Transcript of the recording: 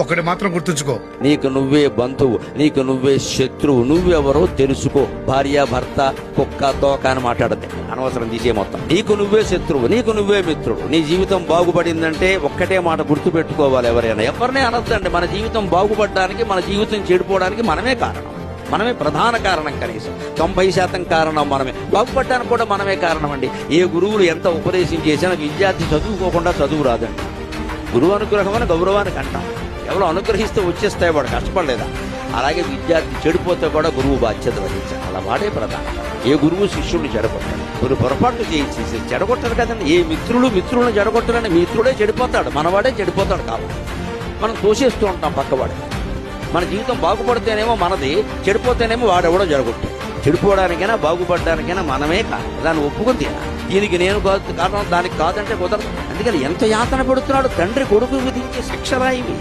ఒకటి మాత్రం గుర్తుంచుకో, నీకు నువ్వే బంధువు, నీకు నువ్వే శత్రువు, నువ్వెవరో తెలుసుకో. భార్య భర్త కుక్క తోక అని మాట్లాడద్దు, అనవసరం తీసే మొత్తం. నీకు నువ్వే శత్రువు, నీకు నువ్వే మిత్రుడు. నీ జీవితం బాగుపడిందంటే ఒక్కటే మాట గుర్తు పెట్టుకోవాలి. ఎవరినే అనొద్దండి. మన జీవితం బాగుపడడానికి, మన జీవితం చెడిపోవడానికి మనమే కారణం. మనమే ప్రధాన కారణం. కనీసం 90% కారణం మనమే. బాగుపడడానికి కూడా మనమే కారణం అండి. ఏ గురువులు ఎంత ఉపదేశం చేసినా విద్యార్థి చదువుకోకుండా చదువు రాదండి. గురువు అనుగ్రహం అని గౌరవానికి అంటాం. ఎవరో అనుగ్రహిస్తే వచ్చేస్తాయి, వాడు కష్టపడలేదా? అలాగే విద్యార్థి చెడిపోతే కూడా గురువు బాధ్యత వహించాలి. అలా వాడే ప్రధానం. ఏ గురువు శిష్యుడిని చెడగొట్టాడు. కొన్ని పొరపాట్లు చేసి చెడగొట్టారు కదండి. ఏ మిత్రులను చెడగొట్టారని మిత్రుడే చెడిపోతాడు, మనవాడే చెడిపోతాడు. కాబట్టి మనం తోసేస్తూ ఉంటాం పక్కవాడు. మన జీవితం బాగుపడితేనేమో మనది, చెడిపోతేనేమో వాడెవడో జరగొట్టాడు. చెడిపోవడానికైనా బాగుపడడానికైనా మనమే కాదు. దాన్ని ఒప్పుకొని తీరాలి. దీనికి నేను కారణం, దానికి కాదంటే కుదరదు. అందుకని ఎంత యాతన పెడుతున్నాడు తండ్రి కొడుకు విధించే శిక్షలా ఇవి.